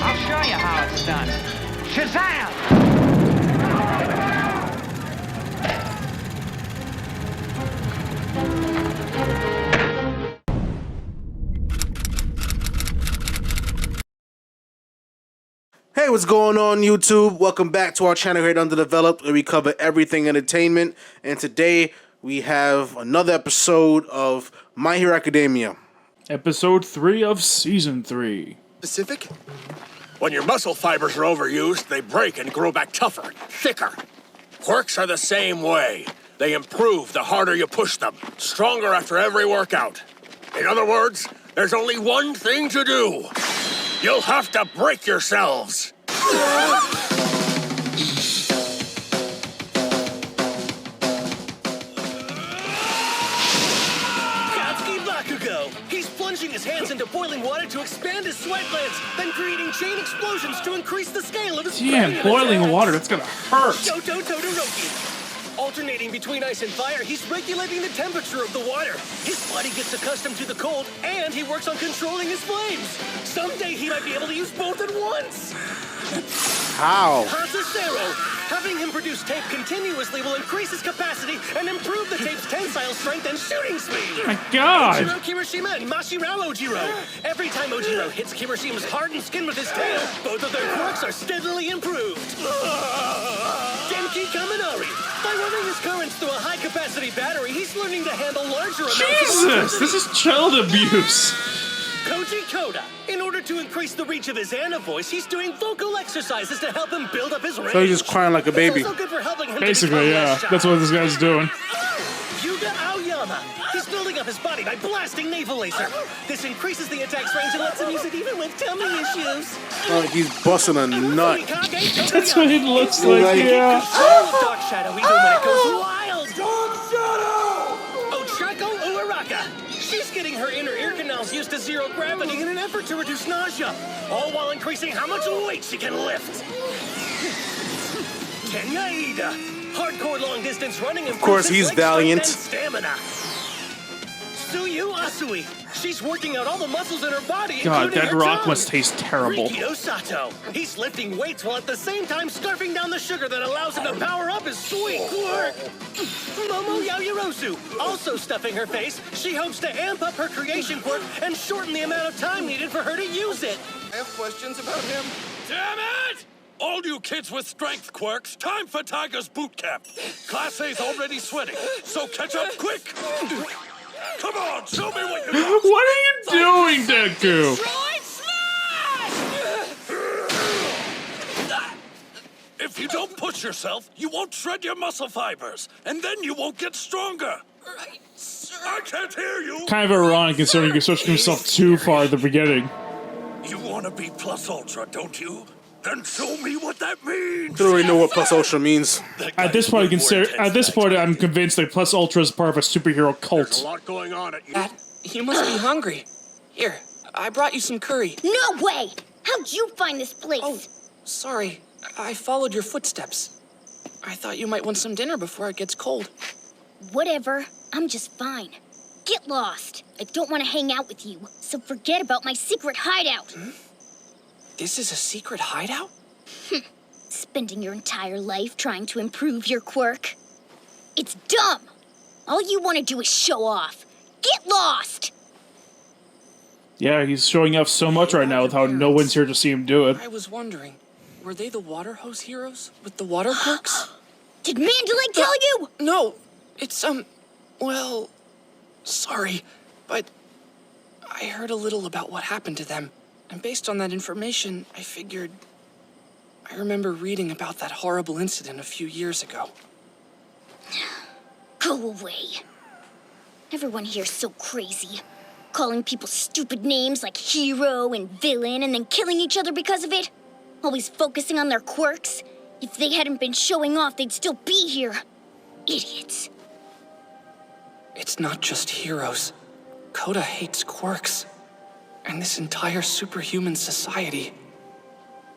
I'll show you how it's done. Shazam! Hey, what's going on, YouTube? Welcome back to our channel here at Underdeveloped, where we cover everything entertainment. And today we have another episode of My Hero Academia. Episode 3 of Season 3. Specific? When your muscle fibers are overused, they break and grow back tougher, thicker. Quirks are the same way. They improve the harder you push them, stronger after every workout. In other words, there's only one thing to do. You'll have to break yourselves. He's plunging his hands into boiling water to expand his sweat glands, then creating chain explosions to increase the scale of his Damn, boiling water, that's gonna hurt. Shoto Todoroki. Alternating between ice and fire, he's regulating the temperature of the water. His body gets accustomed to the cold, and he works on controlling his flames. Someday he might be able to use both at once. How? Hazusero. Having him produce tape continuously will increase his capacity and improve the tape's tensile strength and shooting speed. My God! Ojiro Kirishima and Mashirao Ojiro. Every time Ojiro hits Kirishima's hardened skin with his tail, both of their quirks are steadily improved. Genki Kaminari. By running his currents through a high-capacity battery, he's learning to handle larger amounts of Jesus! This is child abuse. Koji KOTA. In order to increase the reach of his Anna voice, he's doing vocal exercises to help him build up his range. So he's just crying like a baby. It's also good for helping him Basically, to become yeah. less shy. That's what this guy's doing. Yuga Aoyama. He's building up his body by blasting naval laser. This increases the attack's range and lets him use it even with tummy issues. Oh, he's busting a nut. That's what it looks like, yeah. Control of Dark Shadow even when it goes wild. Dark Shadow! Ochako Uaraka. She's getting her inner ear canals used to zero gravity in an effort to reduce nausea, all while increasing how much weight she can lift. Kenya Ida. Hardcore long-distance running. Of course, he's valiant. Stamina. Tsuyu Asui. She's working out all the muscles in her body. God, including that her rock tongue. must taste terrible. Rikio Sato. He's lifting weights while at the same time scarfing down the sugar that allows him to power up his sweet quirk. Momo Yaoyorosu. Also stuffing her face, she hopes to amp up her creation quirk and shorten the amount of time needed for her to use it. I have questions about him. Damn it! All you kids with strength quirks, time for Tiger's boot camp. Class A's already sweating, so catch up quick. Come on, show me what you got. What are you doing, Deku? If you don't push yourself, you won't shred your muscle fibers, and then you won't get stronger. Right, sir. I can't hear you. Kind of ironic considering you're switching himself too far at the beginning. You want to be plus ultra, don't you? Then show me what that means. I don't really know what plus ultra means. That At this guy's point, way more intense at this than point, I I'm expected. convinced that Plus Ultra is part of a superhero There's a cult. lot going on at you. Dad, you must be hungry. Here, I brought you some curry. No way! How'd you find this place? Oh, sorry. I followed your footsteps. I thought you might want some dinner before it gets cold. Whatever. I'm just fine. Get lost. I don't want to hang out with you, so forget about my secret hideout. This is a secret hideout? Spending your entire life trying to improve your quirk. It's dumb. All you want to do is show off. Get lost! Yeah, he's showing off so much right now with how no one's here to see him do it. I was wondering, were they the water hose heroes with the water quirks? Did Mandalay tell you? No, it's, well, sorry, but I heard a little about what happened to them. And based on that information, I figured... I remember reading about that horrible incident a few years ago. Go away. Everyone here's so crazy. Calling people stupid names like hero and villain and then killing each other because of it. Always focusing on their quirks. If they hadn't been showing off, they'd still be here. Idiots. It's not just heroes. KOTA hates quirks. And this entire superhuman society.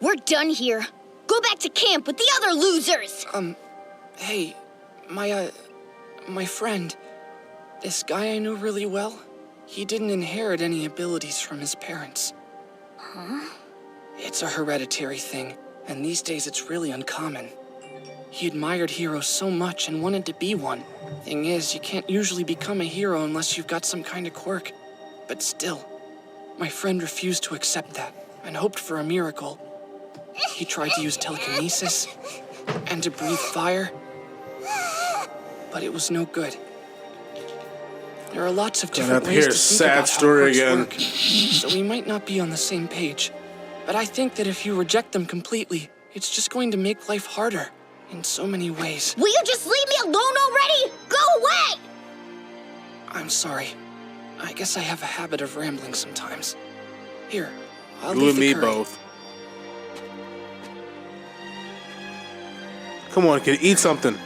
We're done here. Go back to camp with the other losers! Hey, my friend, this guy I knew really well, he didn't inherit any abilities from his parents. Huh? It's a hereditary thing, and these days it's really uncommon. He admired heroes so much and wanted to be one. Thing is, you can't usually become a hero unless you've got some kind of quirk. But still, my friend refused to accept that and hoped for a miracle. He tried to use telekinesis and to breathe fire, but it was no good. There are lots of different ways to think about how quirks work, so we might not be on the same page. But I think that if you reject them completely, it's just going to make life harder in so many ways. Will you just leave me alone already? Go away! I'm sorry. I guess I have a habit of rambling sometimes. Here, I'll You leave and the me curry. both. Come on, kid, eat something.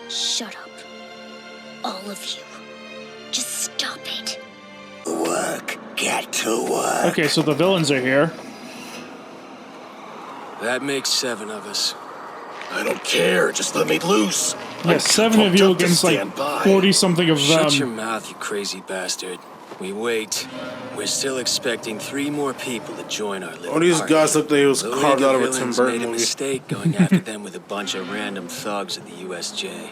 Shut up. All of you. Just stop it. Work. Get to work. Okay, so the villains are here. That makes 7 of us. I don't care. Just let me loose. Yeah, 7 of you against like 40-something of them. Shut your mouth, you crazy bastard. We wait. We're still expecting 3 more people to join our little All these party. guys look like it was The carved League out of a Villains Tim Burton made a movie. mistake going after them with a bunch of random thugs at the USJ.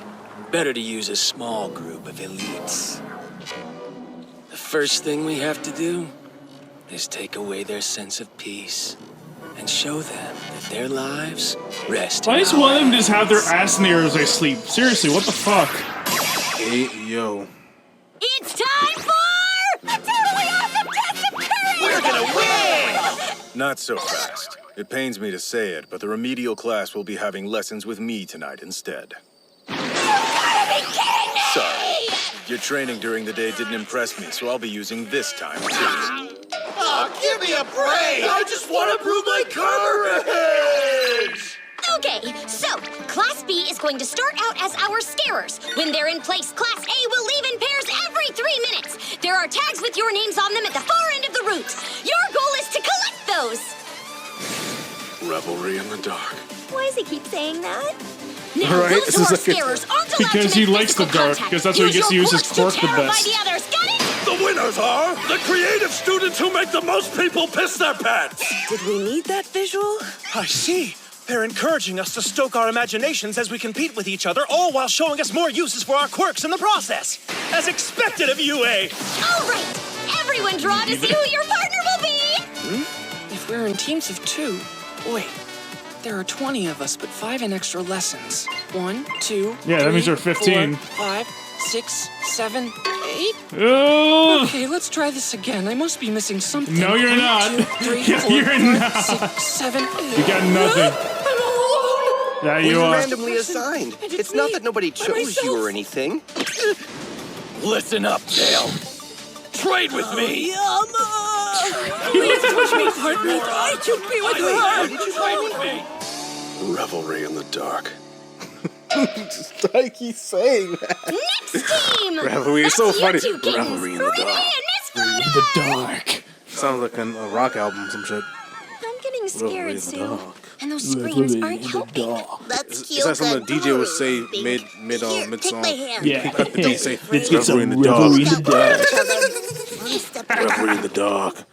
Better to use a small group of elites. The first thing we have to do is take away their sense of peace and show them that their lives rest Why in does our one of them just have their hands. ass in the air as they sleep? Seriously, what the fuck? Hey, yo. It's time for a totally awesome test of courage! We're gonna win! Not so fast. It pains me to say it, but the remedial class will be having lessons with me tonight instead. You gotta be kidding me! Sorry. Your training during the day didn't impress me, so I'll be using this time too. Oh, give me a break! I just want to prove my courage! Okay, so Class B is going to start out as our scarers. When they're in place, Class A will leave in pairs every 3 minutes. There are tags with your names on them at the far end of the route. Your goal is to collect those. Revelry in the dark. Why does he keep saying that? Now, Right, those this who is are like a- scarers aren't allowed Because to he make likes the physical dark, contact. because that's where he gets to use his quirks quirk the terrify best. the others, got it? The winners are the creative students who make the most people piss their pants. Did we need that visual? I see. They're encouraging us to stoke our imaginations as we compete with each other, all while showing us more uses for our quirks in the process. As expected of UA. All right, everyone draw to see who your partner will be. If we're in teams of 2, wait. There are 20 of us, but 5 in extra lessons. 1, 2, Yeah, that 3, means there are 15. 4, 5, 6, 7, 8. Ugh. Okay, let's try this again. I must be missing something. No, you're 1, not. 2, 3, Yeah, 4, you're 5, not. 6, 7. You got nothing. I'm all alone! Yeah, We you were are. randomly assigned. It's not that nobody chose you or anything. Listen up, Dale. Trade with me. Please push me, partner. I should be with her. Did you trade with me? Revelry in the dark. Just like he's saying that. Next team. Revelry is so That's funny. you two kittens. Revelry in the Ruby dark. and Miss Photo. Dark. Sounds like a rock album, some shit. I'm getting Revelry in scared, the Sue. dark. And those screams aren't helping. It's like something the DJ would say mid song. Yeah. Cut the DJ say Let's get some Revelry in the dark. Revelry in the dark. Revelry in the dark.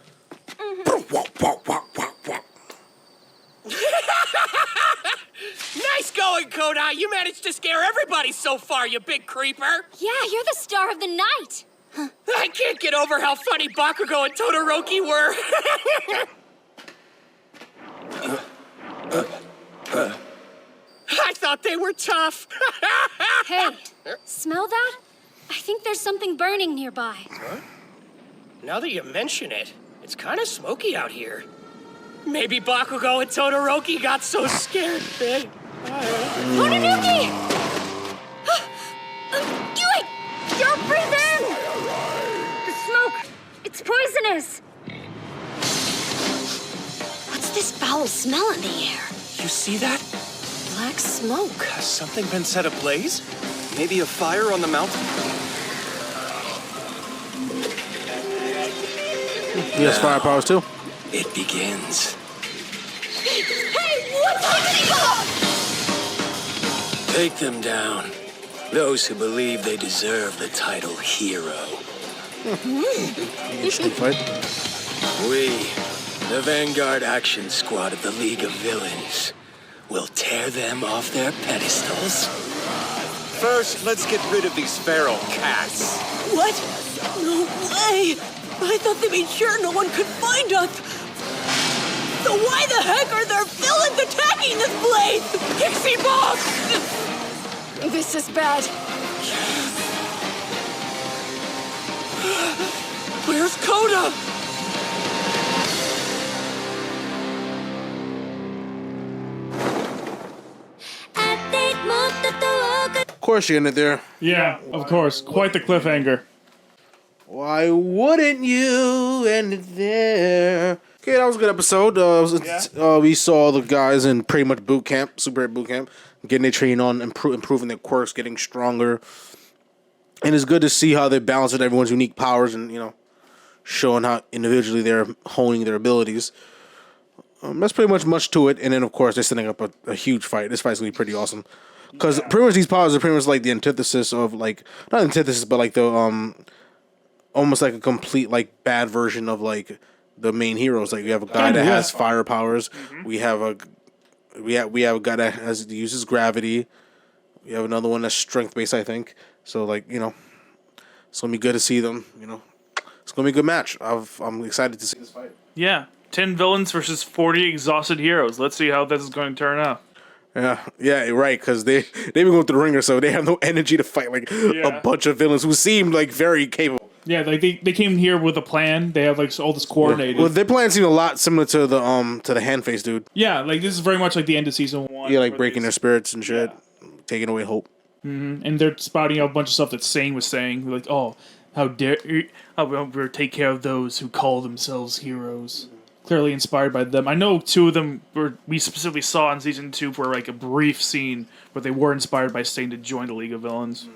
Nice going, KOTA. You managed to scare everybody so far, you big creeper. Yeah, you're the star of the night. I can't get over how funny Bakugo and Todoroki were. I thought they were tough. Hey, smell that? I think there's something burning nearby. Now that you mention it, it's kind of smoky out here. Maybe Bakugo and Todoroki got so scared they... Mononoke! Yui! Don't breathe in! The smoke! It's poisonous! What's this foul smell in the air? You see that? Black smoke. Has something been set ablaze? Maybe a fire on the mountain? He has fire powers too. It begins. Hey, what's happening? Take them down. Those who believe they deserve the title hero. Interesting fight. We, the Vanguard Action Squad of the League of Villains, will tear them off their pedestals. First, let's get rid of these feral cats. What? No way! I thought they made sure no one could find us! So why the heck are there villains attacking this place? Pixie box! This is bad. Where's KOTA? Of course you ended there. Yeah, of course. Quite the cliffhanger. Why wouldn't you end it there? Okay, that was a good episode. We saw the guys in pretty much boot camp, super boot camp, getting their training on, improving their quirks, getting stronger. And it's good to see how they balance with everyone's unique powers and, showing how individually they're honing their abilities. That's pretty much to it. And then, of course, they're setting up a huge fight. This fight's going to be pretty awesome. Because pretty much these powers are pretty much like the antithesis of, like, not antithesis, but like the, almost like a complete, like, bad version of, like, the main heroes. Like, we have a guy that has fire powers. Mm-hmm. We have a guy that uses gravity. We have another one that's strength based, I think. So, like, it's gonna be good to see them. It's gonna be a good match. I'm excited to see this fight. Yeah, 10 villains versus 40 exhausted heroes. Let's see how this is going to turn out. Yeah, right. Because they've been going through the ringer, so they have no energy to fight like a bunch of villains who seem like very capable. Yeah, like they came here with a plan. They have like all this coordinated. Yeah. Well, their plan seemed a lot similar to the hand face dude. Yeah, like this is very much like the end of season 1. Yeah, like breaking their spirits and shit, taking away hope. Mm-hmm. And they're spouting out a bunch of stuff that Sane was saying, like, "Oh, how dare we'll take care of those who call themselves heroes." Clearly inspired by them. I know 2 of them we specifically saw in season 2 for like a brief scene where they were inspired by Sane to join the League of Villains.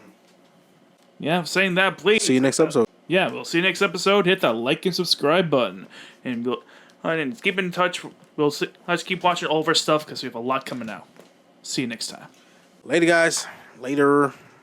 Yeah, saying that, please. See you next episode. Yeah, we'll see you next episode. Hit that like and subscribe button, and keep in touch. Let's keep watching all of our stuff because we have a lot coming out. See you next time. Later, guys. Later.